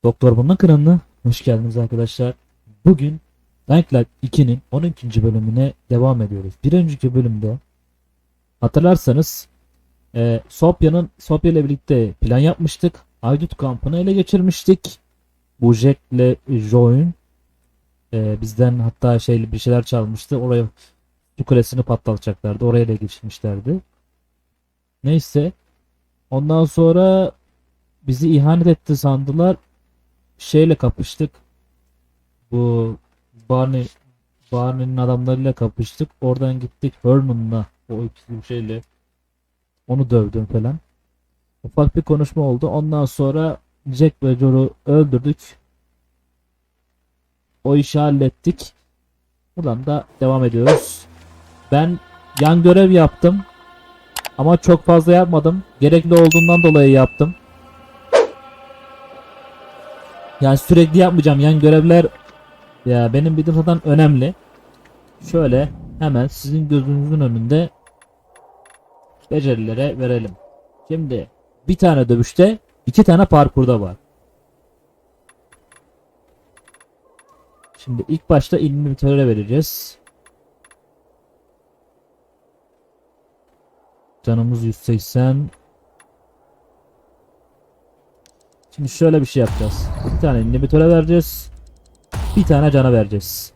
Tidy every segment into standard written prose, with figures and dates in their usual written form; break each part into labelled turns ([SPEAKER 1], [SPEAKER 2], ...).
[SPEAKER 1] Doktor Bunun kanalına hoş geldiniz arkadaşlar. Bugün Dying Light 2'nin 12. bölümüne devam ediyoruz. Bir önceki bölümde hatırlarsanız Sopya ile birlikte plan yapmıştık. Haydut kampını ele geçirmiştik. Bu Jack'le Joy'un bizden hatta bir şeyler çalmıştı. Oraya su kulesini patlatacaklardı. Oraya ele geçirmişlerdi. Neyse. Ondan sonra bizi ihanet etti sandılar. Şeyle kapıştık. Bu Barney'nin adamlarıyla kapıştık. Oradan gittik Herman'la, o ikisi şeyle onu dövdüm falan. Ufak bir konuşma oldu. Ondan sonra Jack ve Joe'u öldürdük. O işi hallettik. Buradan da devam ediyoruz. Ben yan görev yaptım. Ama çok fazla yapmadım. Gerekli olduğundan dolayı yaptım. Yani sürekli yapmayacağım. Yan görevler ya benim bildiğim zaten önemli. Şöyle hemen sizin gözünüzün önünde becerilere verelim. Şimdi bir tane dövüşte, iki tane parkurda var. Şimdi ilk başta inhibitöre vereceğiz. Canımız 180. Şimdi şöyle bir şey yapacağız. Bir tane inhibitöre vereceğiz. Bir tane cana vereceğiz.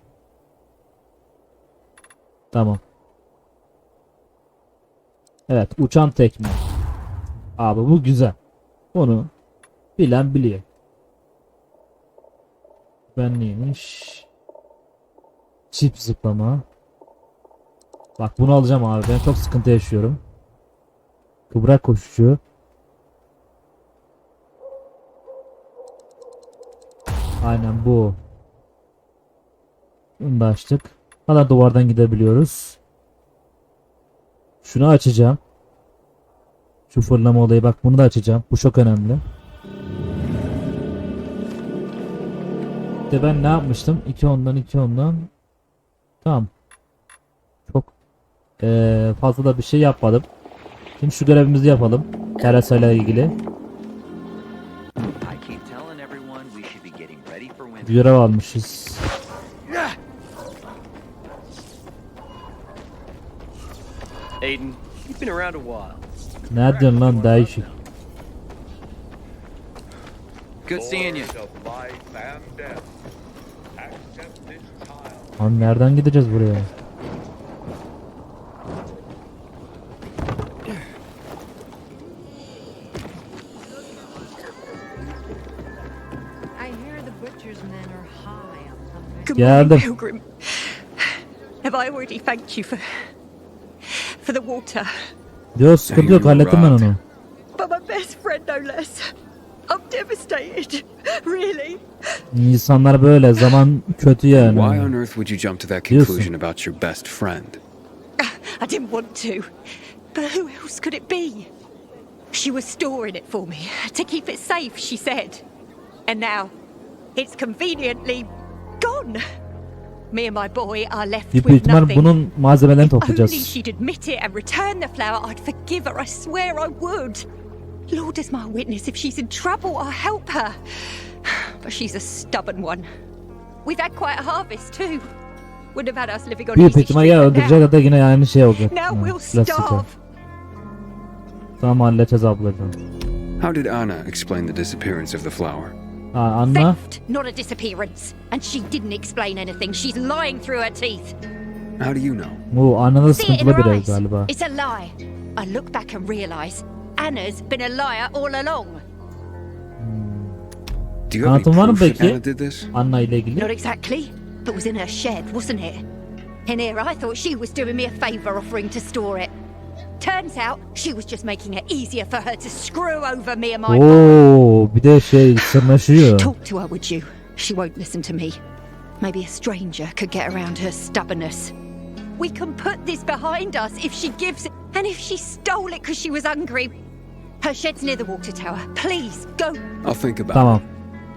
[SPEAKER 1] Tamam. Evet, uçan tekme. Abi bu güzel. Onu bilen biliyor. Ben neymiş? Çift zıplama. Bak bunu alacağım abi. Ben çok sıkıntı yaşıyorum. Kıbrak koşucu. Aynen bu. Bunu da açtık. Hala duvardan gidebiliyoruz. Şunu açacağım. Şu fırlama olayı, bak bunu da açacağım. Bu çok önemli. İşte ben ne yapmıştım? 2 ondan 2 ondan. Tamam. Çok fazla da bir şey yapmadım. Şimdi şu görevimizi yapalım. Terasa ile ilgili. Bir görev almışız.
[SPEAKER 2] Aiden, you've been around a while.
[SPEAKER 1] Ne diyorsun lan değişik.
[SPEAKER 2] Good seeing you.
[SPEAKER 1] Lan nereden gideceğiz buraya?
[SPEAKER 3] Good
[SPEAKER 1] Geldim.
[SPEAKER 3] morning, Pilgrim. Have I already thanked you for the water?
[SPEAKER 1] Diyor sıkıntı yok, hallettim ben onu.
[SPEAKER 3] But my best friend, no less. I'm devastated. Really.
[SPEAKER 1] İnsanlar böyle, zaman kötü yani.
[SPEAKER 4] Why on earth would you jump to that conclusion about your best friend?
[SPEAKER 3] I didn't want to. But who else could it be? She was storing it for me to keep it safe, she said. And now it's conveniently gone. Me and my boy are left
[SPEAKER 1] Büyük
[SPEAKER 3] with
[SPEAKER 1] ihtimal
[SPEAKER 3] nothing.
[SPEAKER 1] bunun malzemelerini
[SPEAKER 3] Only
[SPEAKER 1] toplayacağız.
[SPEAKER 3] she'd admit it and return the flower, I'd forgive her. I swear I would. Lord is my witness. If she's in trouble, I'll help her. But she's a stubborn one. We've had quite a harvest too. Wouldn't have had us living on
[SPEAKER 1] Büyük
[SPEAKER 3] easy
[SPEAKER 1] ihtimal
[SPEAKER 3] street,
[SPEAKER 1] ya
[SPEAKER 3] but
[SPEAKER 1] öldürecek ya da yine aynı şey olacak.
[SPEAKER 3] now
[SPEAKER 1] Ha,
[SPEAKER 3] we'll
[SPEAKER 1] klasik o.
[SPEAKER 3] starve.
[SPEAKER 1] Tamam, halledeceğiz ablacığım.
[SPEAKER 4] How did Anna explain the disappearance of the flower?
[SPEAKER 1] Ha, Anna.
[SPEAKER 3] Theft, not a disappearance. And she didn't explain anything. She's lying through her teeth.
[SPEAKER 4] How do you know?
[SPEAKER 1] Bu Anna'da
[SPEAKER 3] See it in
[SPEAKER 1] sıkıntılı
[SPEAKER 3] her
[SPEAKER 1] bir ev
[SPEAKER 3] eyes.
[SPEAKER 1] galiba.
[SPEAKER 3] It's a lie. I look back and realize Anna's been a liar all along.
[SPEAKER 4] Do you have
[SPEAKER 1] Kanıtın
[SPEAKER 4] any
[SPEAKER 1] var mı
[SPEAKER 4] proof that
[SPEAKER 1] peki?
[SPEAKER 4] Anna did this?
[SPEAKER 1] Anna ile ilgili.
[SPEAKER 3] Not exactly, but was in her shed, wasn't it? And here I thought she was doing me a favour offering to store it. Turns out she was just making it easier for her to screw over me and my
[SPEAKER 1] Oo, bir de sırnaşıyor.
[SPEAKER 3] Talk to her, would you? She won't listen to me. Maybe a stranger could get around her stubbornness. We can put this behind us if she gives it. And if she stole it because she was hungry. Her shed's near the water tower. Please, go.
[SPEAKER 4] I'll think about
[SPEAKER 1] Tamam.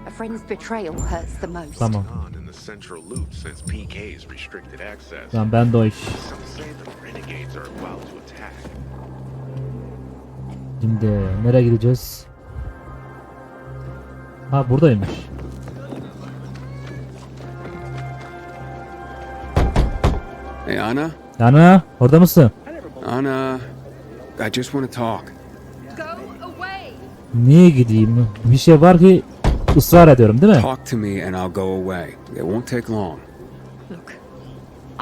[SPEAKER 3] A friend's betrayal hurts the most.
[SPEAKER 1] Tamam.
[SPEAKER 5] in the central loop since PK's restricted access.
[SPEAKER 1] Tamam, ben de o iş.
[SPEAKER 5] Some say the renegades are about to attack.
[SPEAKER 1] Şimdi nereye gideceğiz? Ha buradaymış.
[SPEAKER 4] Hey, Anna?
[SPEAKER 1] Yana orada mısın?
[SPEAKER 4] Anna, I just want to talk.
[SPEAKER 3] Go away!
[SPEAKER 1] Niye gideyim? Bir şey var ki ısrar ediyorum değil mi?
[SPEAKER 4] Talk to me and I'll go away. It won't take long.
[SPEAKER 3] Look,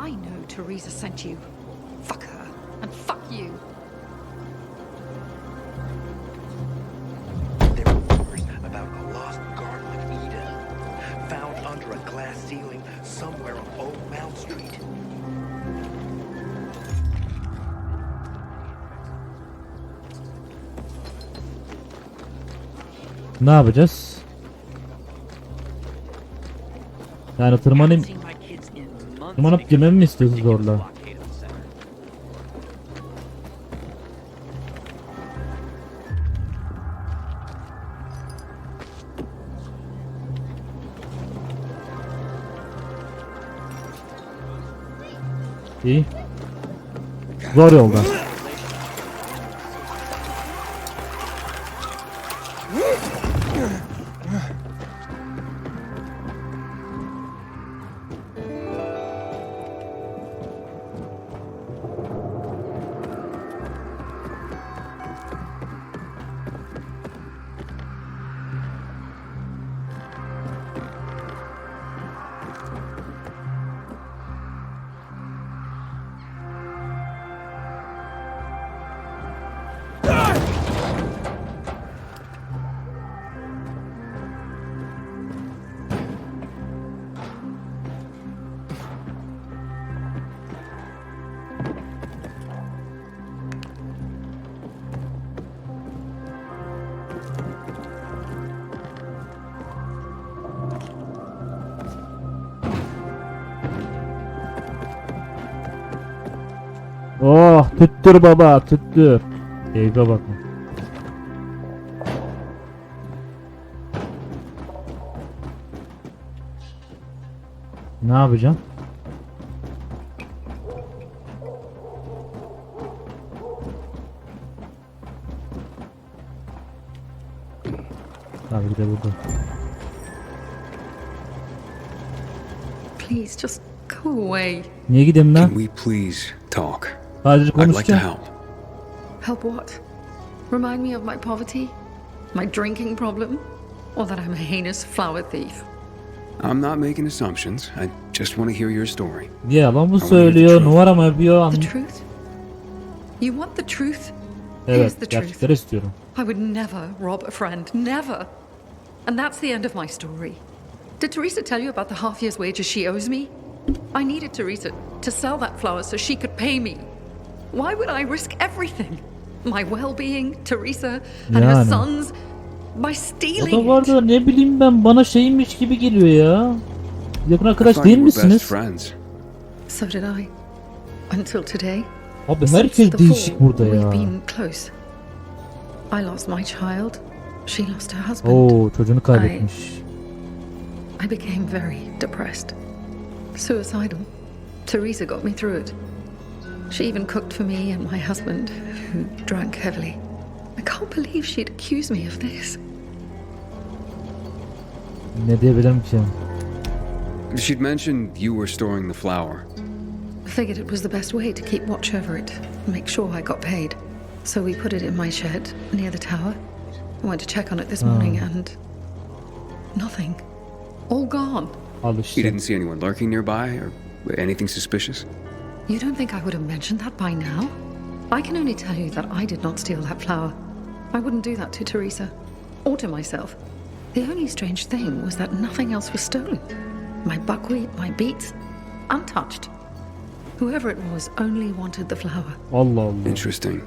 [SPEAKER 3] I know Teresa sent you. Fuck her and fuck you.
[SPEAKER 5] There are rumors about a lost garden of Eden, found under a glass ceiling somewhere on Old Mount Street.
[SPEAKER 1] Ne yapacağız? Yani tırmanayım. Tırmanıp girmemi mi istiyorsun zorla? İyi. Zor yolda. Oh tüttür baba tüttür. Keyfe bakın. Ne yapacağım? Tabii ki de burada.
[SPEAKER 3] Please just go away.
[SPEAKER 1] Niye gideyim
[SPEAKER 4] Can
[SPEAKER 1] lan?
[SPEAKER 4] we please talk?
[SPEAKER 1] Sadece
[SPEAKER 4] I'd like to
[SPEAKER 1] konuşacağım.
[SPEAKER 4] help.
[SPEAKER 3] Help what? Remind me of my poverty? My drinking problem? Or that I'm a heinous flower thief?
[SPEAKER 4] I'm not making assumptions. I just want to hear your story.
[SPEAKER 1] Niye yalan mı
[SPEAKER 4] hear the
[SPEAKER 1] söylüyor?
[SPEAKER 4] truth.
[SPEAKER 1] Numara mı yapıyor?
[SPEAKER 3] The truth? You want the truth? Here's
[SPEAKER 1] Evet,
[SPEAKER 3] the truth.
[SPEAKER 1] gerçekleri istiyorum.
[SPEAKER 3] I would never rob a friend. Never. And that's the end of my story. Did Teresa tell you about the half year's wages she owes me? I needed Teresa to sell that flower so she could pay me. Why would I risk everything? My well-being, Teresa, and her
[SPEAKER 1] Yani.
[SPEAKER 3] sons, by
[SPEAKER 1] O
[SPEAKER 3] stealing
[SPEAKER 1] da var
[SPEAKER 3] it.
[SPEAKER 1] da ne bileyim ben bana şeymiş gibi geliyor ya. Yakın
[SPEAKER 4] I
[SPEAKER 1] arkadaş
[SPEAKER 4] thought
[SPEAKER 1] değil
[SPEAKER 4] you were best
[SPEAKER 1] misiniz?
[SPEAKER 4] friends.
[SPEAKER 3] So did I. Until today.
[SPEAKER 1] Abi
[SPEAKER 3] Since
[SPEAKER 1] herkes
[SPEAKER 3] the
[SPEAKER 1] değişik
[SPEAKER 3] fall,
[SPEAKER 1] burada
[SPEAKER 3] we've
[SPEAKER 1] ya.
[SPEAKER 3] been close. I lost my child. She lost her husband.
[SPEAKER 1] Oo çocuğunu kaybetmiş.
[SPEAKER 3] I became very depressed. Suicidal. Teresa got me through it. She even cooked for me and my husband, who drank heavily. I can't believe she'd accuse me of this.
[SPEAKER 1] Ne diyebilirim ki?
[SPEAKER 4] She'd mentioned you were storing the flower.
[SPEAKER 3] I figured it was the best way to keep watch over it, make sure I got paid. So we put it in my shed near the tower. I went to check on it this morning and nothing. All gone.
[SPEAKER 1] Al
[SPEAKER 4] You
[SPEAKER 1] işte.
[SPEAKER 4] didn't see anyone lurking nearby or anything suspicious?
[SPEAKER 3] You don't think I would have mentioned that by now? I can only tell you that I did not steal that flower. I wouldn't do that to Teresa or to myself. The only strange thing was that nothing else was stolen. My buckwheat, my beets, untouched. Whoever it was only wanted the flower.
[SPEAKER 1] Allah Allah.
[SPEAKER 4] Interesting.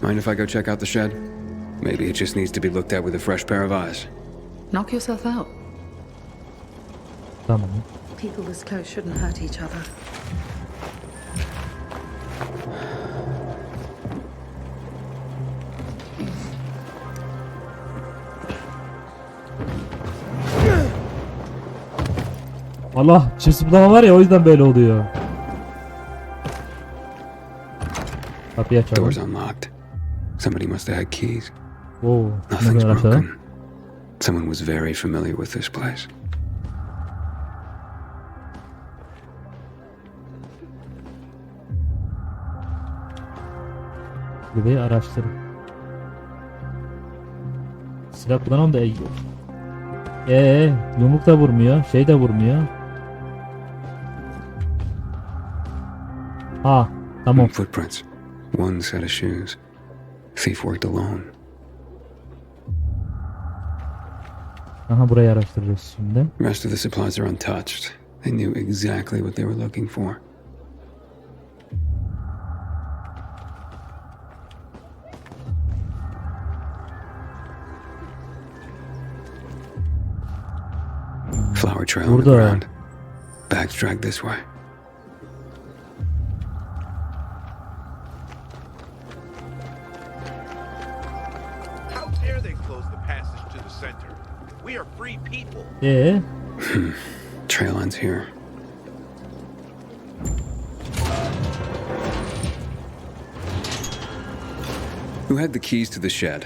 [SPEAKER 4] Mind if I go check out the shed? Maybe it just needs to be looked at with a fresh pair of eyes.
[SPEAKER 3] Knock yourself out.
[SPEAKER 1] Tamam.
[SPEAKER 3] People this close shouldn't hurt each other.
[SPEAKER 1] Allah çift zıplama var ya o yüzden böyle oluyor. Kapıyı açalım.
[SPEAKER 4] Door's unlocked. Somebody must have had keys.
[SPEAKER 1] Oo,
[SPEAKER 4] Nothing's
[SPEAKER 1] ne kadar
[SPEAKER 4] broken.
[SPEAKER 1] aşağı.
[SPEAKER 4] Someone was very familiar with this place.
[SPEAKER 1] Bebeği araştırın. Silah kullanalım da yumruk da vurmuyor, şey de vurmuyor. Ha, tamam.
[SPEAKER 4] Footprints. One set of shoes. Thief worked alone.
[SPEAKER 1] Aha, burayı araştıracağız şimdi.
[SPEAKER 4] Rest of the supplies are untouched. They knew exactly what they were looking for. Flower trail on the
[SPEAKER 1] Burada.
[SPEAKER 4] ground. Bags dragged this way.
[SPEAKER 5] How dare they close the passage to the center? We are free people.
[SPEAKER 4] Trail ends here. Who had the keys to the shed?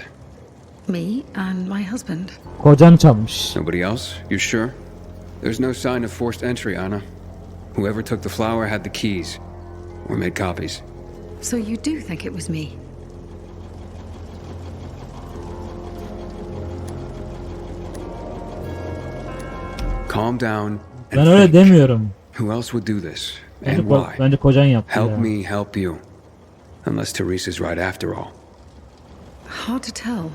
[SPEAKER 6] Me and my husband.
[SPEAKER 1] Kocan çalmış.
[SPEAKER 4] Nobody else? You sure? There's no sign of forced entry, Anna. Whoever took the flower had the keys. Or made copies.
[SPEAKER 6] So you do think it was me?
[SPEAKER 4] Calm down.
[SPEAKER 1] Ben
[SPEAKER 4] And
[SPEAKER 1] öyle
[SPEAKER 4] think.
[SPEAKER 1] demiyorum.
[SPEAKER 4] Who else would do this?
[SPEAKER 1] Bence,
[SPEAKER 4] And why?
[SPEAKER 1] bence kocan yaptı
[SPEAKER 4] Help
[SPEAKER 1] ya.
[SPEAKER 4] me help you. Unless Teresa's right after all.
[SPEAKER 6] Hard to tell.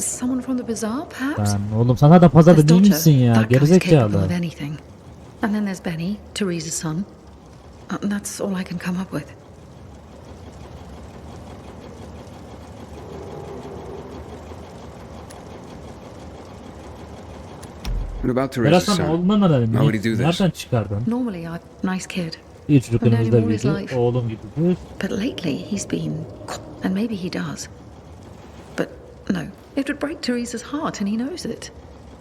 [SPEAKER 6] Someone from the bazaar, perhaps?
[SPEAKER 1] Lan oğlum sen hala pazarda
[SPEAKER 6] There's
[SPEAKER 1] değil
[SPEAKER 6] Dodger.
[SPEAKER 1] misin ya?
[SPEAKER 6] That guy's capable
[SPEAKER 1] Gerizekalı.
[SPEAKER 6] of anything. And then there's Benny, Teresa's son. And that's all I can come up with.
[SPEAKER 4] What about Teresa's
[SPEAKER 1] Berat sen
[SPEAKER 4] son?
[SPEAKER 1] oğlundan alalım.
[SPEAKER 4] How would he do this?
[SPEAKER 1] Nereden çıkardın?
[SPEAKER 6] Normally, I'm a nice kid.
[SPEAKER 1] İyi çocuk
[SPEAKER 6] I've known
[SPEAKER 1] önümüzde
[SPEAKER 6] him all his
[SPEAKER 1] büyüdü.
[SPEAKER 6] life.
[SPEAKER 1] Oğlum gibidir.
[SPEAKER 6] But lately, he's been... And maybe he does. But no, it would break Teresa's heart, and he knows it.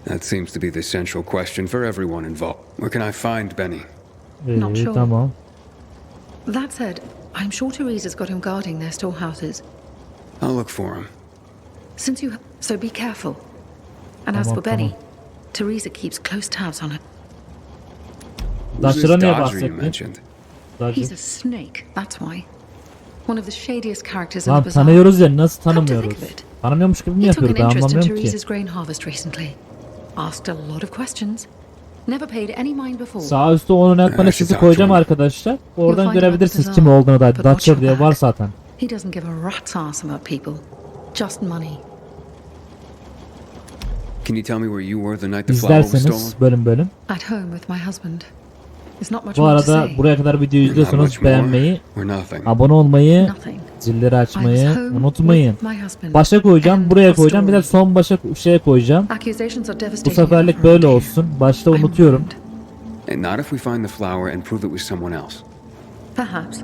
[SPEAKER 4] That seems to be the central question for everyone involved. Where can I find Benny?
[SPEAKER 6] Not sure.
[SPEAKER 1] Tamam.
[SPEAKER 6] That said, I'm sure Teresa's got him guarding their storehouses.
[SPEAKER 4] I'll look for him.
[SPEAKER 6] So be careful. And as
[SPEAKER 1] Tamam,
[SPEAKER 6] for Benny,
[SPEAKER 1] tamam.
[SPEAKER 6] Teresa keeps close tabs on her.
[SPEAKER 4] Who's this
[SPEAKER 1] Dodger'a niye
[SPEAKER 4] Dodger you
[SPEAKER 1] bahsettin?
[SPEAKER 4] mentioned?
[SPEAKER 1] Dodger.
[SPEAKER 6] He's a snake, that's why. One of the shadiest characters in
[SPEAKER 1] Lan
[SPEAKER 6] the bazaar.
[SPEAKER 1] tanıyoruz ya, nasıl
[SPEAKER 6] Come to think
[SPEAKER 1] tanımıyoruz?
[SPEAKER 6] of it,
[SPEAKER 1] Tanımıyormuş gibi mi
[SPEAKER 6] he took
[SPEAKER 1] yapıyoruz?
[SPEAKER 6] an
[SPEAKER 1] Ben
[SPEAKER 6] interest in
[SPEAKER 1] anlamıyorum ki.
[SPEAKER 6] Teresa's grain harvest recently. Asked a lot of questions. Never paid any mind before.
[SPEAKER 1] Sağ üstte onun el listesi koyacağım arkadaşlar. Oradan görebilirsiniz kim olduğunu da. Dodger diye var zaten.
[SPEAKER 6] He doesn't give a rat's ass about people. Just money.
[SPEAKER 4] Can you tell me where you were the night the flower was stolen?
[SPEAKER 1] İzlerseniz bölüm bölüm.
[SPEAKER 6] At home with my husband. There's not much
[SPEAKER 1] Bu
[SPEAKER 6] more to
[SPEAKER 1] arada
[SPEAKER 6] say.
[SPEAKER 1] buraya kadar videoyu
[SPEAKER 4] Not
[SPEAKER 1] izliyorsanız
[SPEAKER 4] much more
[SPEAKER 1] beğenmeyi,
[SPEAKER 4] or nothing.
[SPEAKER 1] abone olmayı,
[SPEAKER 6] Nothing.
[SPEAKER 1] zilleri
[SPEAKER 6] I was
[SPEAKER 1] açmayı
[SPEAKER 6] home
[SPEAKER 1] unutmayın.
[SPEAKER 6] with my husband.
[SPEAKER 1] Başa koyacağım,
[SPEAKER 6] And
[SPEAKER 1] buraya
[SPEAKER 6] a
[SPEAKER 1] koyacağım, bir de
[SPEAKER 6] story.
[SPEAKER 1] son başa şeye koyacağım.
[SPEAKER 6] Accusations are
[SPEAKER 1] Bu
[SPEAKER 6] devastating.
[SPEAKER 1] seferlik böyle olsun. Başta
[SPEAKER 6] I'm
[SPEAKER 1] unutuyorum.
[SPEAKER 6] ruined.
[SPEAKER 4] And not if we find the flower and prove it was someone else.
[SPEAKER 6] Perhaps.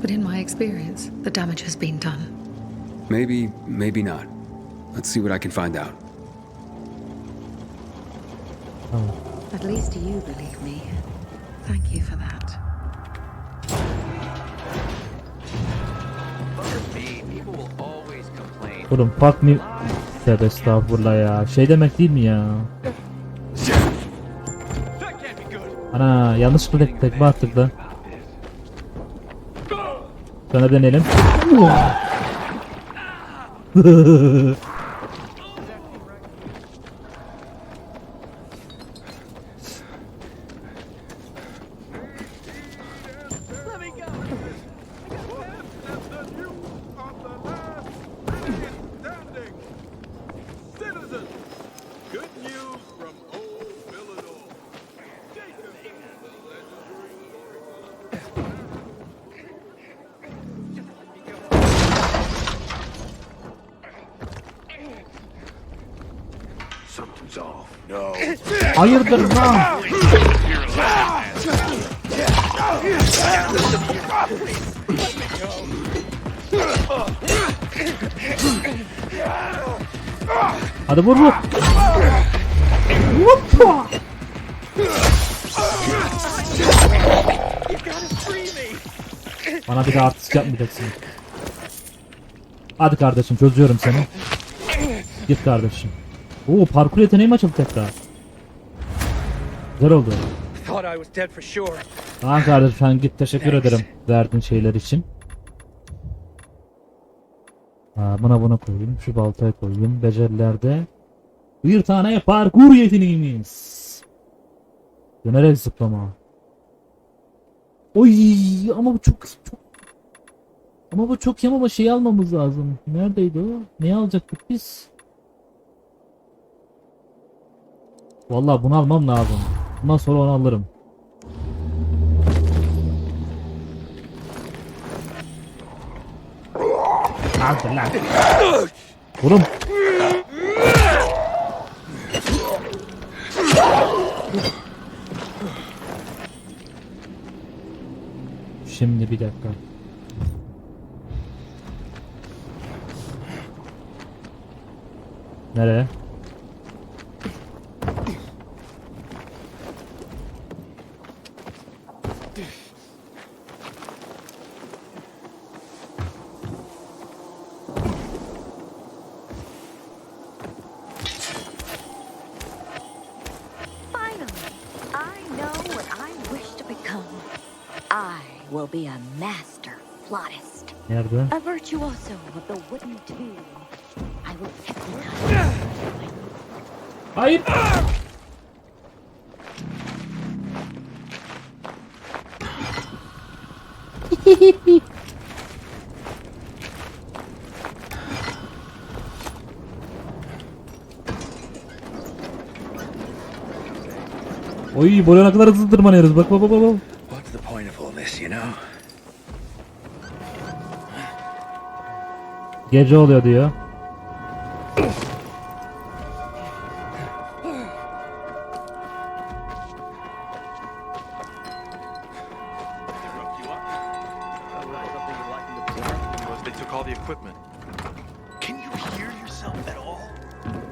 [SPEAKER 6] But in my experience, the damage has been done.
[SPEAKER 4] Maybe, maybe not. Let's see what I can find out.
[SPEAKER 6] At least you believe me. Thank you for that.
[SPEAKER 2] Fuck me, people will always complain.
[SPEAKER 1] Oğlum fuck me. Tövbe estağfurullah ya. Şey demek değil mi ya?
[SPEAKER 2] That can't be good.
[SPEAKER 1] Ana yanlışlıkla tekme attık da. Sana deneyelim.
[SPEAKER 5] Let me go. Standing. Citizens, good news from old Villanova. Jacob, the legendary Something's off. No.
[SPEAKER 1] Hayırdır lan? Hadi vur vur. Hoppa. Bana bir daha artist yapmayacaksın. Hadi kardeşim çözüyorum seni. Git kardeşim. Oo, parkur yeteneğim açıldı tekrar. Güzel oldu.
[SPEAKER 2] Thought I was dead for sure.
[SPEAKER 1] Tamam kardeşim, sen git, teşekkür ederim verdiğin şeyler için. Buna koyayım, şu baltaya koyayım. Becerilerde bir tane parkur yeteneğimiz. Dönerek zıplama. Oy, ama bu çok ama bu çok iyi, ama şeyi almamız lazım. Neredeydi o? Neyi alacaktık biz? Vallahi bunu almam lazım. Bundan sonra onu alırım. Hadi lan. Oğlum. Şimdi bir dakika. Nereye?
[SPEAKER 7] Finally, I know what I wish to become. I will be a master flautist,
[SPEAKER 1] Nerede?
[SPEAKER 7] a virtuoso of the wooden tube. I will hypnotize.
[SPEAKER 1] Hayır. Oy, buraya ne kadar hızlı tırmanıyoruz. Bak.
[SPEAKER 5] What's the point of all this, you know?
[SPEAKER 1] Gece oluyor diyor.
[SPEAKER 5] They took all the equipment. Can you hear yourself at all?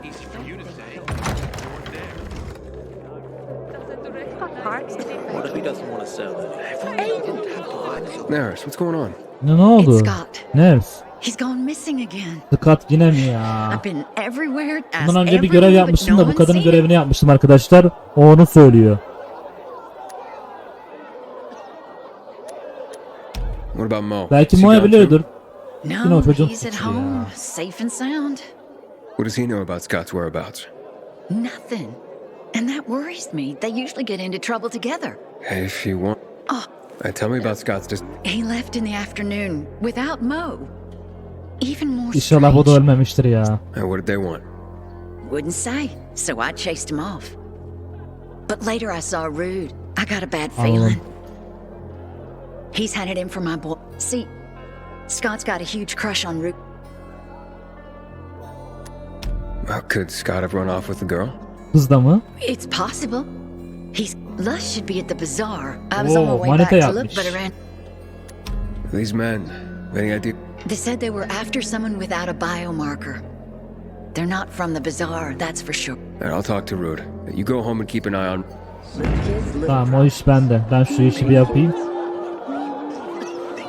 [SPEAKER 2] Easy for you to say. You weren't there.
[SPEAKER 5] What if he doesn't want to sell it?
[SPEAKER 4] Naris, what's going on?
[SPEAKER 1] Ne oldu?
[SPEAKER 6] It's Scott.
[SPEAKER 1] Ners?
[SPEAKER 6] He's gone missing again.
[SPEAKER 1] Scott yine mi ya?
[SPEAKER 6] I've been everywhere.
[SPEAKER 1] Bundan
[SPEAKER 6] asked
[SPEAKER 1] önce bir görev
[SPEAKER 6] everyone, but
[SPEAKER 1] yapmıştım
[SPEAKER 6] no
[SPEAKER 1] da bu
[SPEAKER 6] one's
[SPEAKER 1] kadının
[SPEAKER 6] seen him.
[SPEAKER 1] görevini yapmıştım arkadaşlar. O onu söylüyor.
[SPEAKER 4] What about Mo?
[SPEAKER 1] Belki
[SPEAKER 4] Is he
[SPEAKER 1] Moya
[SPEAKER 4] gone
[SPEAKER 1] biliyordur.
[SPEAKER 6] No,
[SPEAKER 1] You know, çocuğun
[SPEAKER 6] he's at
[SPEAKER 1] suçu ya.
[SPEAKER 6] home, safe and sound.
[SPEAKER 4] What does he know about Scott's whereabouts?
[SPEAKER 6] Nothing. And that worries me. They usually get into trouble together.
[SPEAKER 4] Hey, if you want.
[SPEAKER 6] Oh.
[SPEAKER 4] Tell me about Scott's
[SPEAKER 6] He left in the afternoon without Mo. Even more
[SPEAKER 1] İnşallah bu da
[SPEAKER 6] strange.
[SPEAKER 1] ölmemiştir ya.
[SPEAKER 4] What did they want?
[SPEAKER 6] Wouldn't say, so I chased him off. But later I saw Rude. I got a bad feeling. He's had it in for my boy. See, Scott's got a huge crush on Rude.
[SPEAKER 4] Could Scott have run off with the girl?
[SPEAKER 1] Kız da mı?
[SPEAKER 6] It's possible. Lush should be at the bazaar. I was on my
[SPEAKER 1] Oo,
[SPEAKER 6] way
[SPEAKER 1] manita
[SPEAKER 6] back to look,
[SPEAKER 1] yapmış.
[SPEAKER 6] but I ran.
[SPEAKER 4] These men, any idea?
[SPEAKER 6] They said they were after someone without a biomarker. They're not from the bazaar, that's for sure.
[SPEAKER 4] Alright, I'll talk to Rude. You go home and keep an eye on.
[SPEAKER 1] Tamam, o iş bende. Ben şu işi bir yapayım.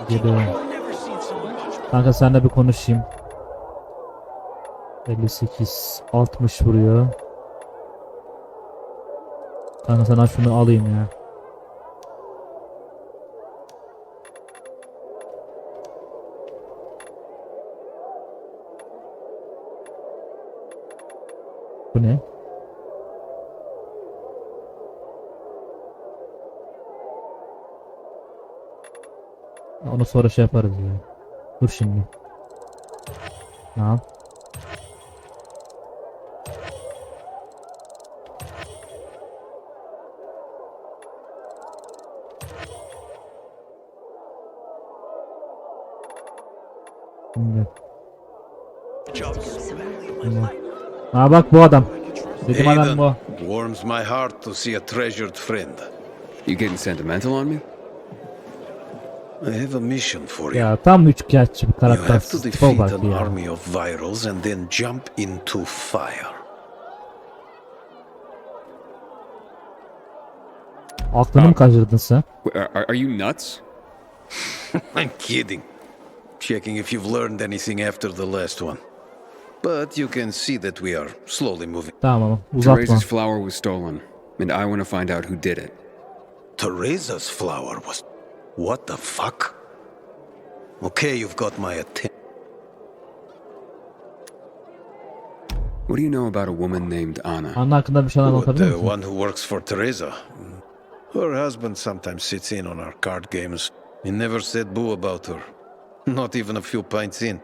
[SPEAKER 1] Geliyorum. Kanka senle bir konuşayım. 58 60 vuruyor. Kanka sana şunu alayım ya. Bu ne? Onu sonra şey yaparız ya. Dur şimdi. Tamam. Şimdi. Ha bak bu adam. Dedim adam bu.
[SPEAKER 8] Warms my heart to see a treasured friend.
[SPEAKER 4] You getting sentimental on me?
[SPEAKER 8] I have a mission for you.
[SPEAKER 1] Ya tam üçkağıtçı bir
[SPEAKER 8] You
[SPEAKER 1] karakter.
[SPEAKER 8] have to
[SPEAKER 1] Tipe
[SPEAKER 8] defeat
[SPEAKER 1] bak
[SPEAKER 8] an
[SPEAKER 1] ya.
[SPEAKER 8] army of virals and then jump into fire.
[SPEAKER 1] Aklını mı kaçırdın sen?
[SPEAKER 4] Are you nuts?
[SPEAKER 8] I'm kidding. Checking if you've learned anything after the last one. But you can see that we are slowly moving.
[SPEAKER 1] Tamam uzatma.
[SPEAKER 4] Teresa's flower was stolen, and I want to find out who did it.
[SPEAKER 8] Teresa's flower was... What the fuck? Okay, you've got my attention.
[SPEAKER 4] What do you know about a woman named Anna?
[SPEAKER 1] Anne hakkında bir şeyler anlatabilir
[SPEAKER 8] The
[SPEAKER 1] misin?
[SPEAKER 8] one who works for Teresa. Her husband sometimes sits in on our card games. He never said boo about her. Not even a few pints in.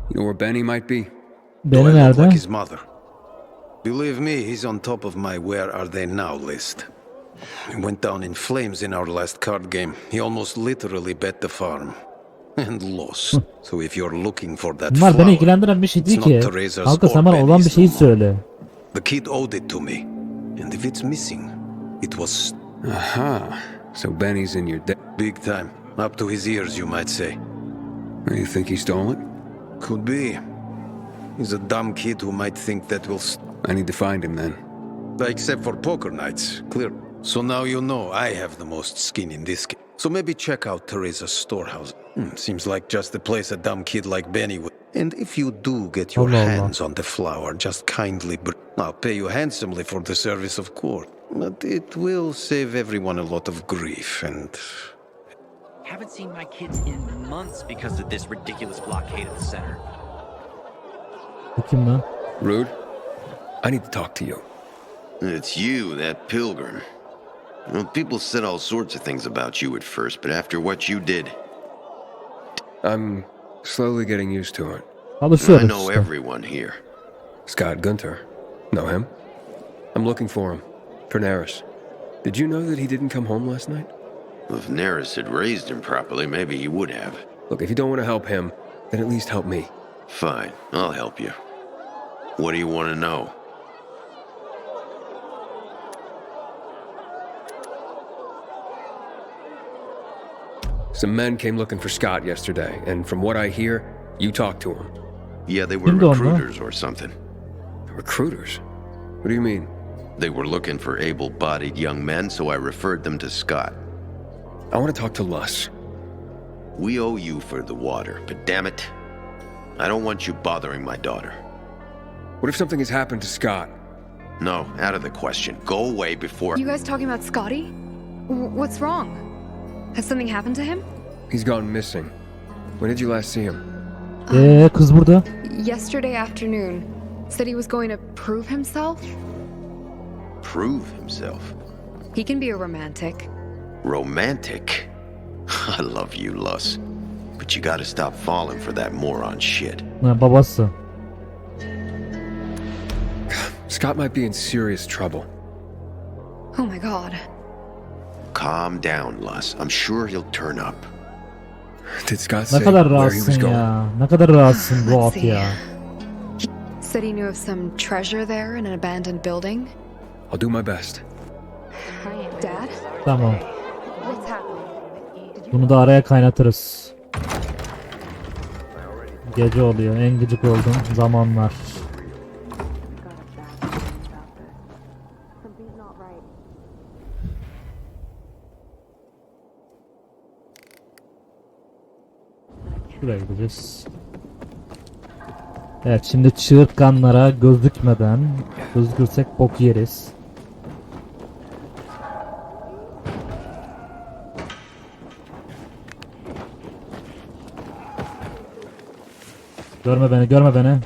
[SPEAKER 4] You know where Benny might be?
[SPEAKER 8] Do I
[SPEAKER 1] Beni
[SPEAKER 8] look like
[SPEAKER 1] nerede?
[SPEAKER 8] his mother? Believe me, he's on top of my where are they now list. He went down in flames in our last card game. He almost literally bet the farm. And lost. So if you're looking for that
[SPEAKER 1] Bunlar beni
[SPEAKER 8] flower,
[SPEAKER 1] ilgilendiren bir şey değil
[SPEAKER 8] it's
[SPEAKER 1] ki.
[SPEAKER 8] not Teresa's
[SPEAKER 1] Kanka
[SPEAKER 8] or
[SPEAKER 1] sen bana olan bir
[SPEAKER 8] Benny's
[SPEAKER 1] şeyi
[SPEAKER 8] no more.
[SPEAKER 1] söyle.
[SPEAKER 8] The kid owed it to me. And if it's missing, it was
[SPEAKER 4] Aha. So Benny's in your debt.
[SPEAKER 8] big time. Up to his ears, you might say.
[SPEAKER 4] You think he stole it?
[SPEAKER 8] Could be. He's a dumb kid who might think that will...
[SPEAKER 4] I need to find him then.
[SPEAKER 8] Except for poker nights, clear. So now you know I have the most skin in this game. So maybe check out Teresa's storehouse. Seems like just the place a dumb kid like Benny would. And if you do get your
[SPEAKER 1] Allah Allah.
[SPEAKER 8] hands on the flower, just kindly I'll pay you handsomely for the service of court. But it will save everyone a lot of grief and...
[SPEAKER 5] Haven't seen my kids in months because of this ridiculous blockade at the center.
[SPEAKER 1] Bu kim lan?
[SPEAKER 4] Rude? I need to talk to you.
[SPEAKER 9] It's you, that pilgrim. Well, people said all sorts of things about you at first, but after what you did,
[SPEAKER 4] I'm slowly getting used to it.
[SPEAKER 9] I
[SPEAKER 1] Alışıyoruz
[SPEAKER 9] know
[SPEAKER 1] işte.
[SPEAKER 9] everyone here.
[SPEAKER 4] Scott Gunter. Know him? I'm looking for him. For Naris. Did you know that he didn't come home last night?
[SPEAKER 9] If Neris had raised him properly, maybe he would have.
[SPEAKER 4] Look, if you don't want to help him, then at least help me.
[SPEAKER 9] Fine, I'll help you. What do you want to know?
[SPEAKER 4] Some men came looking for Scott yesterday, and from what I hear, you talked to him.
[SPEAKER 9] Yeah, they were
[SPEAKER 1] Kimdi onlar?
[SPEAKER 9] recruiters or something.
[SPEAKER 4] Recruiters? What do you mean?
[SPEAKER 9] They were looking for able-bodied young men, so I referred them to Scott.
[SPEAKER 4] I want to talk to Luss.
[SPEAKER 9] We owe you for the water, but damn it, I don't want you bothering my daughter.
[SPEAKER 4] What if something has happened to Scott?
[SPEAKER 9] No, out of the question. Go away before...
[SPEAKER 10] You guys talking about Scotty? What's wrong? Has something happened to him?
[SPEAKER 4] He's gone missing. When did you last see him?
[SPEAKER 1] Kız burada.
[SPEAKER 10] Yesterday afternoon. Said he was going to prove himself?
[SPEAKER 9] Prove himself.
[SPEAKER 10] He can be a romantic.
[SPEAKER 9] Romantic? I love you, Luss. But you gotta stop falling for that moron shit.
[SPEAKER 1] Ha, babası.
[SPEAKER 4] Scott might be in serious trouble.
[SPEAKER 10] Oh my god.
[SPEAKER 9] Calm down, Luss. I'm sure he'll turn up.
[SPEAKER 4] Did Scott
[SPEAKER 1] Ne
[SPEAKER 4] say
[SPEAKER 1] kadar
[SPEAKER 4] where he was
[SPEAKER 1] rahatsın
[SPEAKER 4] going?
[SPEAKER 1] ya. Ne kadar rahatsın bu
[SPEAKER 10] Let's
[SPEAKER 1] at
[SPEAKER 10] see.
[SPEAKER 1] ya.
[SPEAKER 10] Said he knew of some treasure there in an abandoned building.
[SPEAKER 4] I'll do my best.
[SPEAKER 10] Dad?
[SPEAKER 1] Tamam.
[SPEAKER 10] What's happening?
[SPEAKER 1] Bunu da araya kaynatırız. Gece oluyor. En gıcık olduğum zamanlar. Şuraya gideceğiz. Evet, şimdi çığırtkanlara gözükmeden, gözükürsek bok yeriz. Görme beni, görme beni.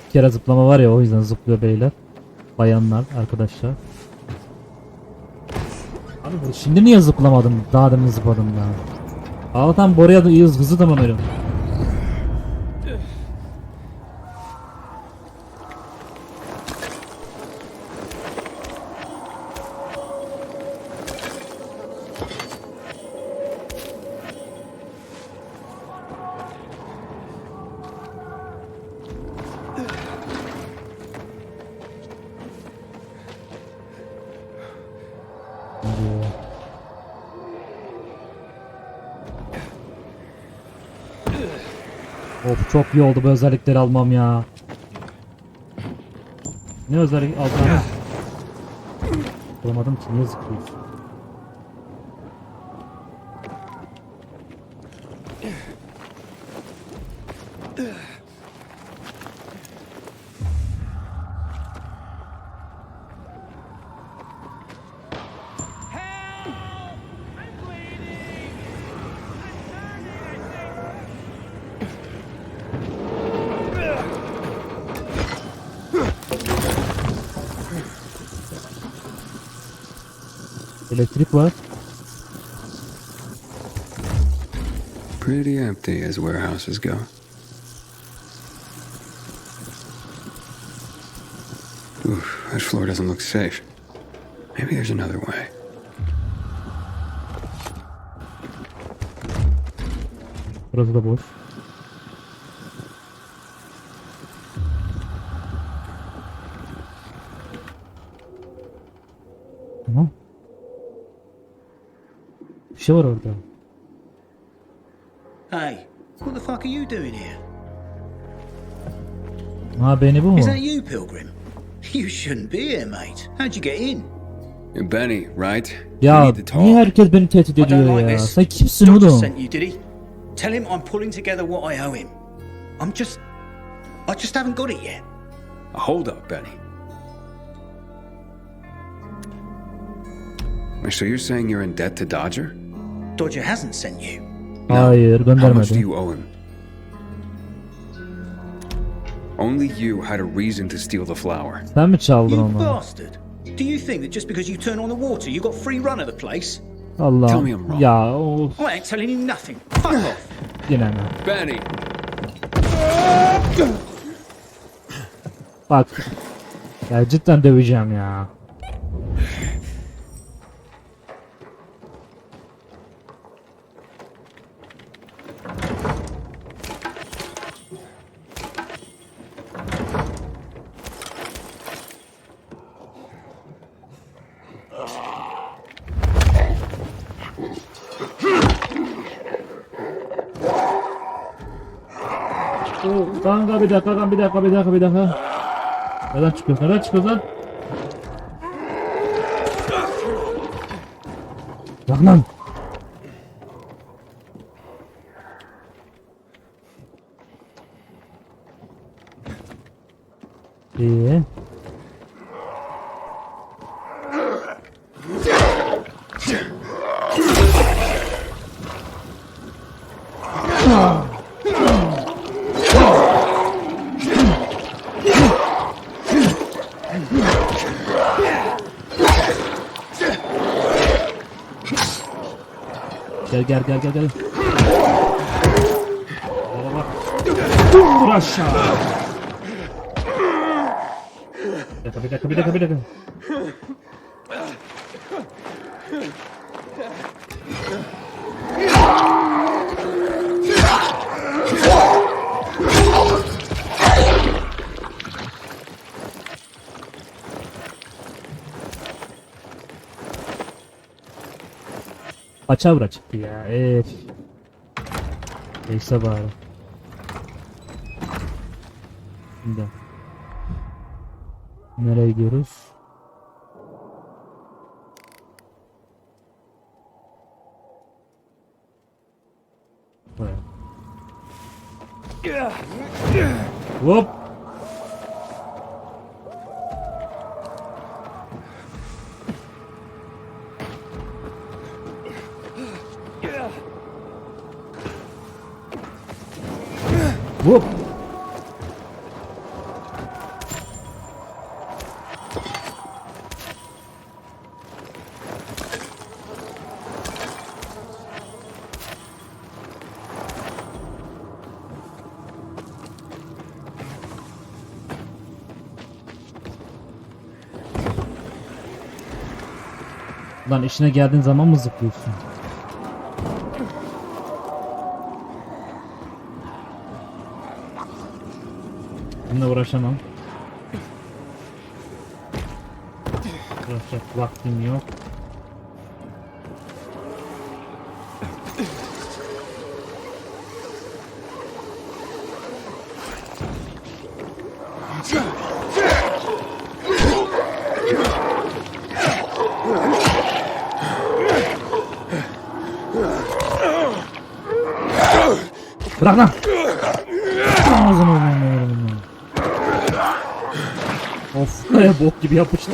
[SPEAKER 1] Bir kere zıplama var ya, o yüzden zıplıyor beyler. Bayanlar, arkadaşlar. Abi şimdi niye zıplamadım? Daha demin zıpladım ya. Allah'tan buraya da iyi hızlı tamamlıyorum. Of, çok iyi oldu bu özellikleri almam ya. Ne özellik alacağım? Zıplamadım ki, niye zıplıyorsun? Elektrik var.
[SPEAKER 4] Pretty empty as warehouses go. Oof, that floor doesn't look safe. Maybe there's another way.
[SPEAKER 1] Burası da boş. Tamam. Bir şey var orada.
[SPEAKER 11] Hey, what the fuck are you doing here?
[SPEAKER 1] Ha, beni bu mu?
[SPEAKER 11] Is that you, Pilgrim? You shouldn't be here, mate. How'd you get in?
[SPEAKER 4] You're Benny, right? We
[SPEAKER 1] Ya
[SPEAKER 4] need to talk.
[SPEAKER 1] niye herkes beni tehdit
[SPEAKER 11] I don't
[SPEAKER 1] ediyor
[SPEAKER 11] like
[SPEAKER 1] ya?
[SPEAKER 11] this.
[SPEAKER 1] Sen kimsin
[SPEAKER 11] Doctor
[SPEAKER 1] oğlum?
[SPEAKER 11] sent you, did he? Tell him I'm pulling together what I owe him. I just haven't got it yet.
[SPEAKER 4] Hold up, Benny. So you're saying you're in debt to Dodger?
[SPEAKER 11] Dodger hasn't sent you.
[SPEAKER 1] Hayır,
[SPEAKER 4] How much do
[SPEAKER 1] göndermedi.
[SPEAKER 4] you owe him? Only you had a reason to steal the flower.
[SPEAKER 1] Sen mi çaldın
[SPEAKER 11] You
[SPEAKER 1] onu?
[SPEAKER 11] bastard. Do you think that just because you turn on the water, you got free run of the place?
[SPEAKER 1] Allah.
[SPEAKER 4] Tell me I'm wrong.
[SPEAKER 1] Ya of,
[SPEAKER 11] I ain't telling you nothing. Fuck off.
[SPEAKER 1] yine mi?
[SPEAKER 4] Benny!
[SPEAKER 1] Bak. Ya cidden döveceğim ya. Kanka bir dakika, bir dakika. Nereden çıkıyoruz lan? Bak lan. İyi. Gel. Dur aşağı. Bir dakika. Paçavra çıktı ya. Neyse bari. Şimdi. Nereye gidiyoruz? Buraya. Hop. Hop. Lan işine geldiğin zaman mı zıplıyorsun? Bununla uğraşamam. Uğraşacak vaktim yok. Bırak lan. Ağzını oğlum. Of bok gibi yapıştı.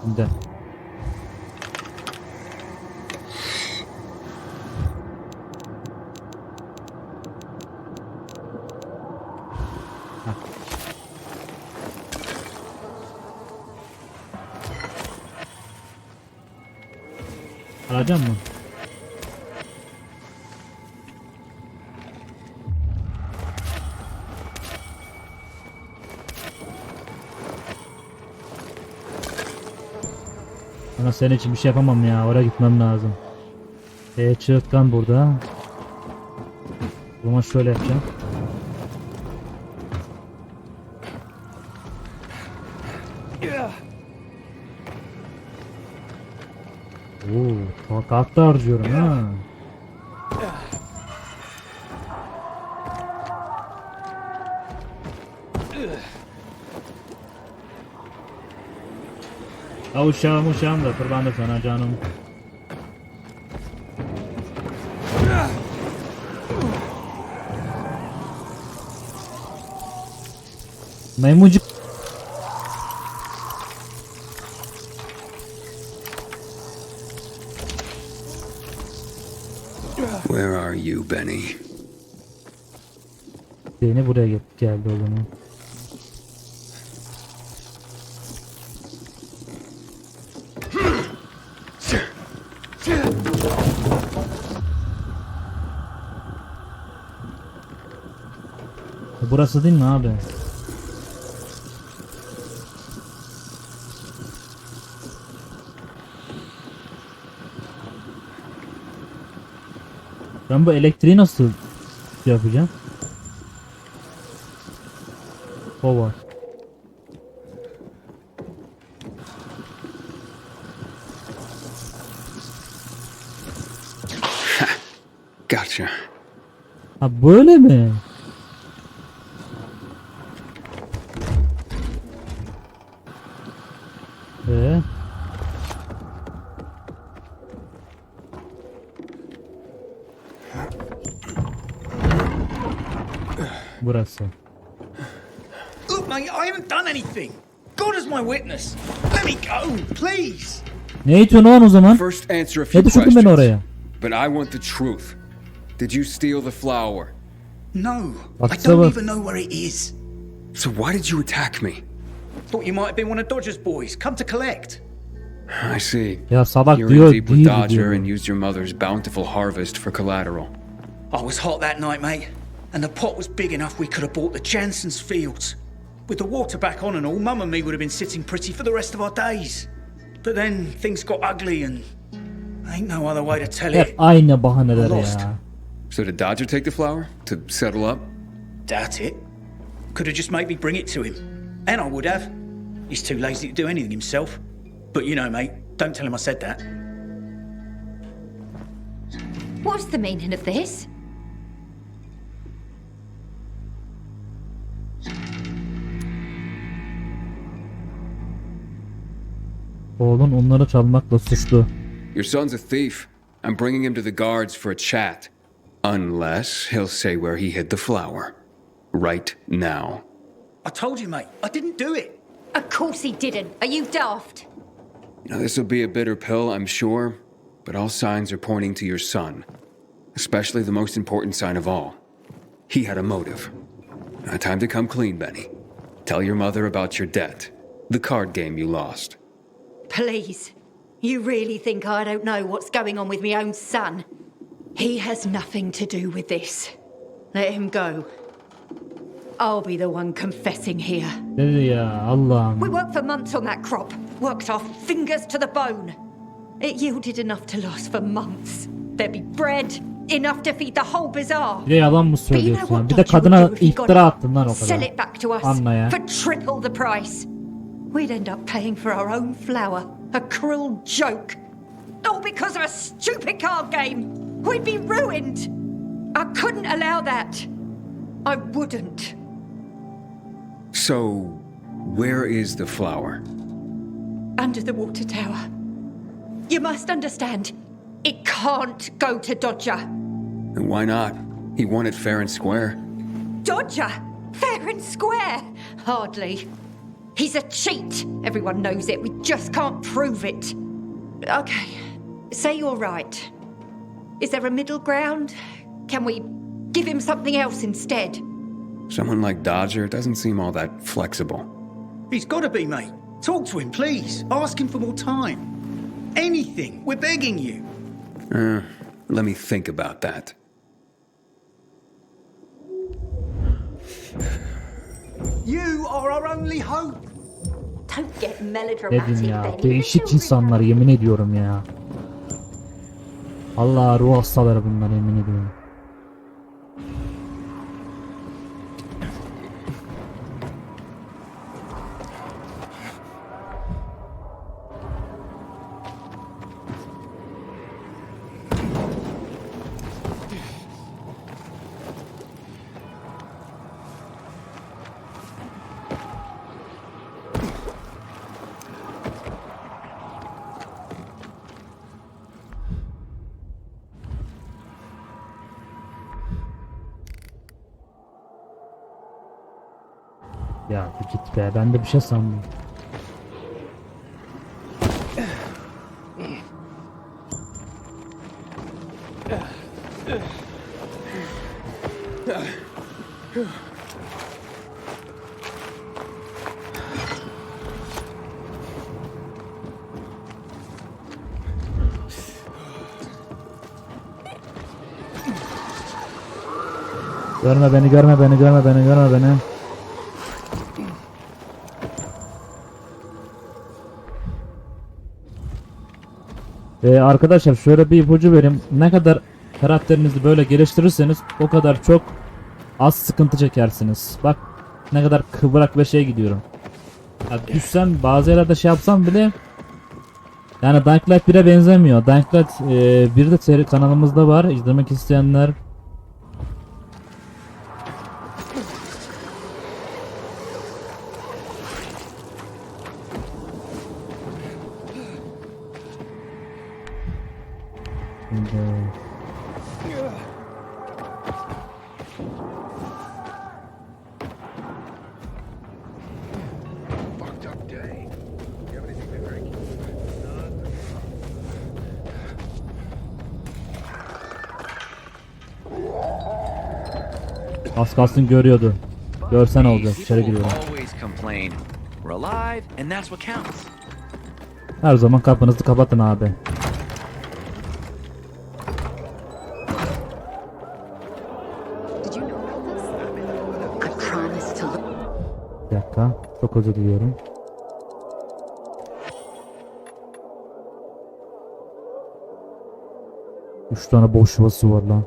[SPEAKER 1] Şimdi. Alacağım mı? Ama senin için bir şey yapamam ya. Oraya gitmem lazım. Çıkkan burada. O zaman şöyle yapacağım. Kart da harcıyorum ha. Ya uşağım da kurban da sana canım. Maymuncuk.
[SPEAKER 4] Where are you, Benny?
[SPEAKER 1] Beni buraya geldi o zaman. Burası değil mi abi? Ben bu elektriği nasıl yapacağım? O var.
[SPEAKER 4] Gotcha.
[SPEAKER 1] Ha böyle mi? Burası.
[SPEAKER 11] Look, mate, I haven't done anything. God is my witness. Let me go, please.
[SPEAKER 1] Ne itiyorsun lan o zaman?
[SPEAKER 4] First answer a few
[SPEAKER 1] Ne düşürdün beni oraya?
[SPEAKER 4] But I want the truth. Did you steal the flower?
[SPEAKER 11] No,
[SPEAKER 1] Bak,
[SPEAKER 11] I don't
[SPEAKER 1] bak.
[SPEAKER 11] even know where it is.
[SPEAKER 4] So why did you attack me?
[SPEAKER 11] Thought you might have been one of Dodger's boys, come to collect.
[SPEAKER 4] I see.
[SPEAKER 1] Ya salak
[SPEAKER 4] You
[SPEAKER 1] diyor
[SPEAKER 4] were deep with
[SPEAKER 1] değil
[SPEAKER 4] Dodger
[SPEAKER 1] diyor.
[SPEAKER 4] and used your mother's bountiful harvest for collateral.
[SPEAKER 11] I was hot that night, mate, and the pot was big enough we could have bought the Jansen's fields. With the water back on and all, Mum and me would have been sitting pretty for the rest of our days. But then things got ugly and ain't no other way to tell
[SPEAKER 1] Hep
[SPEAKER 11] it.
[SPEAKER 1] aynı bahaneler
[SPEAKER 11] Lost.
[SPEAKER 1] ya.
[SPEAKER 4] So did Dodger take the flower to settle up?
[SPEAKER 11] Doubt it. Could have just made me bring it to him. And I would have. He's too lazy to do anything himself. But you know, mate, don't tell him I said that.
[SPEAKER 7] What's the meaning of this?
[SPEAKER 1] Oğlun onları çalmakla suçlu.
[SPEAKER 4] Your son's a thief. I'm bringing him to the guards for a chat. Unless he'll say where he hid the flower. Right now.
[SPEAKER 11] I told you, mate, I didn't do it.
[SPEAKER 7] Of course he didn't. Are you daft?
[SPEAKER 4] You know, this will be a bitter pill, I'm sure, but all signs are pointing to your son. Especially the most important sign of all. He had a motive. Now, time to come clean, Benny. Tell your mother about your debt. The card game you lost.
[SPEAKER 3] Please. You really think I don't know what's going on with my own son? He has nothing to do with this. Let him go. I'll be the one confessing here.
[SPEAKER 1] Dedi ya Allah'ım.
[SPEAKER 3] We worked for months on that crop. Worked our fingers to the bone. It yielded enough to last for months. There'd be bread, enough to feed the whole bazaar.
[SPEAKER 1] Bir de yalan mı
[SPEAKER 3] But you know
[SPEAKER 1] söylüyorsun?
[SPEAKER 3] what
[SPEAKER 1] Ya? Bir de
[SPEAKER 3] Dodger would
[SPEAKER 1] kadına
[SPEAKER 3] do if he got
[SPEAKER 1] iftira
[SPEAKER 3] it?
[SPEAKER 1] attın lan o
[SPEAKER 3] Sell
[SPEAKER 1] kadar.
[SPEAKER 3] it back to us
[SPEAKER 1] Anla ya.
[SPEAKER 3] for triple the price. We'd end up paying for our own flour. A cruel joke. All because of a stupid card game. We'd be ruined. I couldn't allow that. I wouldn't.
[SPEAKER 4] So, where is the flower?
[SPEAKER 3] Under the water tower. You must understand. It can't go to Dodger.
[SPEAKER 4] And why not? He won it fair and square.
[SPEAKER 3] Dodger? Fair and square? Hardly. He's a cheat. Everyone knows it. We just can't prove it. Okay. Say you're right. Is there a middle ground? Can we give him something else instead?
[SPEAKER 4] Someone like Dodger doesn't seem all that flexible.
[SPEAKER 11] He's got to be, mate. Talk to him, please. Ask him for more time. Anything. We're begging you.
[SPEAKER 4] Let me think about that.
[SPEAKER 11] You are our only hope.
[SPEAKER 3] Don't get melodramatic,
[SPEAKER 1] Dedim ya,
[SPEAKER 3] Benny.
[SPEAKER 1] değişik insanlar yemin ediyorum ya. Allah ruh hastaları bunlar yemin ediyorum. Ya bir git be, ben de bir şey sandım. Görme beni, görme beni, görme beni, görme beni. Arkadaşlar şöyle bir ipucu vereyim. Ne kadar karakterinizi böyle geliştirirseniz o kadar çok az sıkıntı çekersiniz. Bak ne kadar kıvrak ve şey gidiyorum. Ya düşsem bazı yerlerde şey yapsam bile yani Dying Light 1'e benzemiyor. Dying Light 1 de seri kanalımızda var. İzlemek isteyenler az kalsın görüyordu. Görsen olacak. İçeri giriyorum.
[SPEAKER 2] Always complain. We're alive, and that's what counts.
[SPEAKER 1] Her zaman kapınızı kapatın abi.
[SPEAKER 10] Did you know about this?
[SPEAKER 6] I promise to look.
[SPEAKER 1] Bir dakika. Çok özür diliyorum. Üç tane boş yuvası var lan.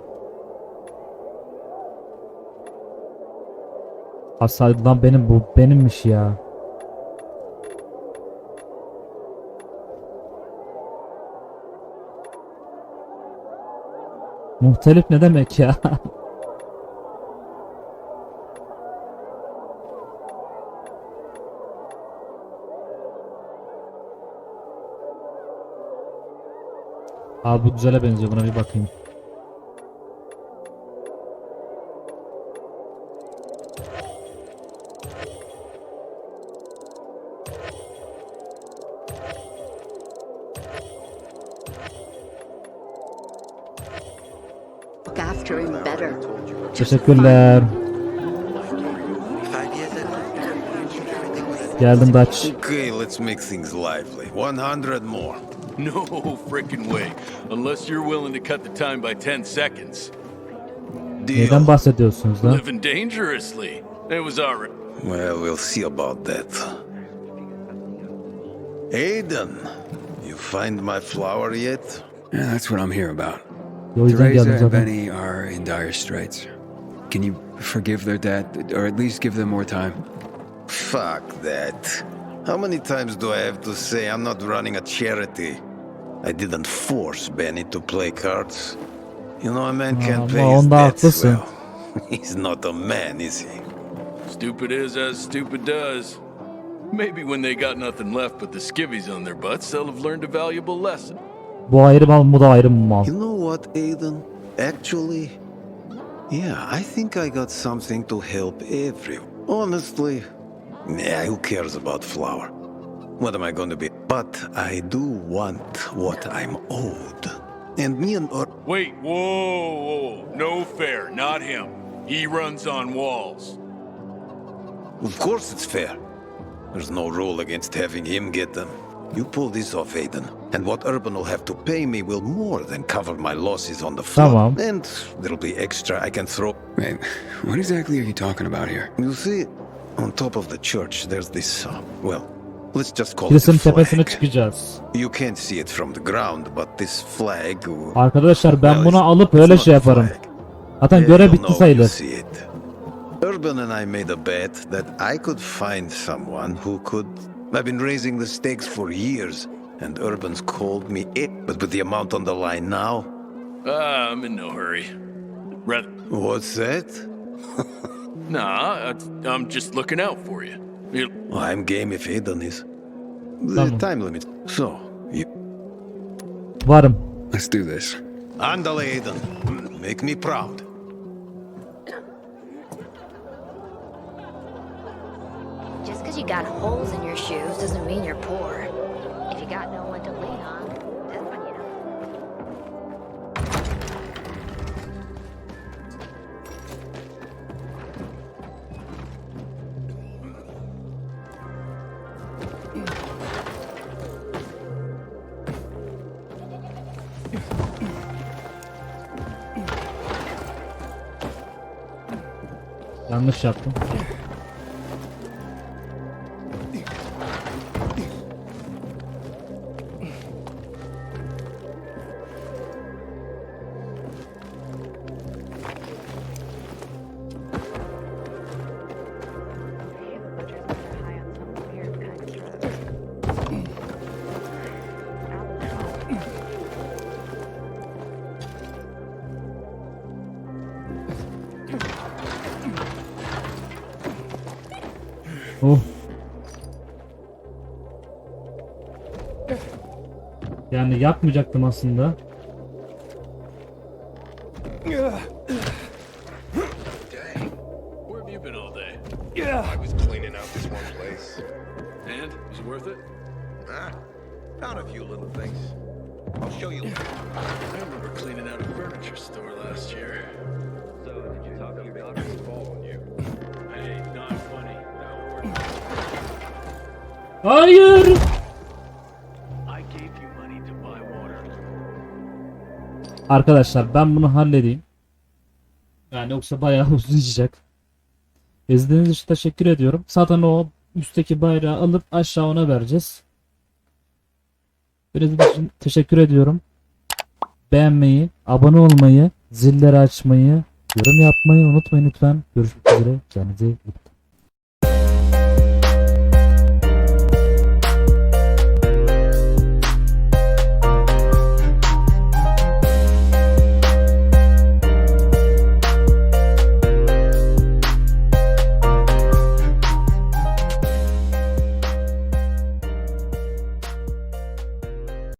[SPEAKER 1] Asaydı lan benim, bu benimmiş ya. Muhtelif ne demek ya? Abi bu güzele benziyor, buna bir bakayım.
[SPEAKER 6] Look after him better.
[SPEAKER 1] Teşekkürler. Geldim Dutch.
[SPEAKER 8] Okay, let's make things lively. 100 more.
[SPEAKER 12] No frickin' way. Unless you're willing to cut the time by 10 seconds.
[SPEAKER 1] Neden bahsediyorsunuz lan?
[SPEAKER 12] Living dangerously. It was alright.
[SPEAKER 8] Well, we'll see about that. Aiden, you find my flower yet?
[SPEAKER 4] Yeah, that's what I'm here about.
[SPEAKER 1] O yüzden geldim
[SPEAKER 4] Teresa and
[SPEAKER 1] zaten.
[SPEAKER 4] Benny are in dire straits. Can you forgive their dad, or at least give them more time?
[SPEAKER 8] Fuck that. How many times do I have to say I'm not running a charity? I didn't force Benny to play cards. You know, a man can't pay
[SPEAKER 1] Ama
[SPEAKER 8] his
[SPEAKER 1] onda
[SPEAKER 8] debts
[SPEAKER 1] haklısın.
[SPEAKER 8] well. He's not a man, is he?
[SPEAKER 12] Stupid is as stupid does. Maybe when they got nothing left but the skivvies on their butts, they'll have learned a valuable lesson.
[SPEAKER 1] Bu ayrı mal, bu da ayrı mal.
[SPEAKER 8] You know what, Aiden? Actually, yeah, I think I got something to help everyone. Honestly, yeah, who cares about flour? What am I going to be? But I do want what I'm owed. And me and
[SPEAKER 12] Wait, whoa. No fair, not him. He runs on walls.
[SPEAKER 8] Of course it's fair. There's no rule against having him get them. You pull this off, Aiden, and what Urban will have to pay me will more than cover my losses on the floor.
[SPEAKER 1] Tamam.
[SPEAKER 8] And there'll be extra I can throw.
[SPEAKER 4] Wait, what exactly are you talking about here?
[SPEAKER 8] You see, on top of the church, there's this, well, let's just call it a
[SPEAKER 1] Kilisenin tepesine
[SPEAKER 8] flag.
[SPEAKER 1] çıkacağız.
[SPEAKER 8] You can't see it from the ground, but this flag...
[SPEAKER 1] Arkadaşlar ben
[SPEAKER 8] well,
[SPEAKER 1] bunu
[SPEAKER 8] it's
[SPEAKER 1] alıp öyle
[SPEAKER 8] not
[SPEAKER 1] şey
[SPEAKER 8] a
[SPEAKER 1] yaparım.
[SPEAKER 8] flag.
[SPEAKER 1] Zaten
[SPEAKER 8] Yeah,
[SPEAKER 1] görev
[SPEAKER 8] you'll
[SPEAKER 1] bitti
[SPEAKER 8] know when you
[SPEAKER 1] sayılır.
[SPEAKER 8] see it. Urban and I made a bet that I could find someone who could... I've been raising the stakes for years, and Urban's called me it. But with the amount on the line now...
[SPEAKER 12] I'm in no hurry. Rather,
[SPEAKER 8] What's that?
[SPEAKER 12] nah, I'm just looking out for you.
[SPEAKER 8] I'm game if Aiden is. The
[SPEAKER 1] Tamam.
[SPEAKER 8] time limit. So, you...
[SPEAKER 1] Varım.
[SPEAKER 4] Let's do this.
[SPEAKER 8] Andale, Aiden. Make me proud.
[SPEAKER 7] Just because you got holes in your shoes doesn't mean you're poor. If you got no one to lean on, that's when you know.
[SPEAKER 1] Yanlış yaptım. Oh. Yani yapmayacaktım aslında.
[SPEAKER 12] Where have you been all day?
[SPEAKER 5] I was cleaning out this one place.
[SPEAKER 12] And? Was it worth it?
[SPEAKER 5] Found a few little things. I'll show you later.
[SPEAKER 12] I remember cleaning out a furniture store last year.
[SPEAKER 5] So, did you talk to your daughter who's following you?
[SPEAKER 12] Hey, not funny.
[SPEAKER 1] Hayır.
[SPEAKER 12] I gave you money to buy water.
[SPEAKER 1] Arkadaşlar ben bunu halledeyim. Yani yoksa bayağı uzayacak. İzlediğiniz için teşekkür ediyorum. Zaten o üstteki bayrağı alıp aşağı ona vereceğiz. İzlediğiniz için teşekkür ediyorum. Beğenmeyi, abone olmayı, zilleri açmayı, yorum yapmayı unutmayın lütfen. Görüşmek üzere. Kendinize iyi bakın.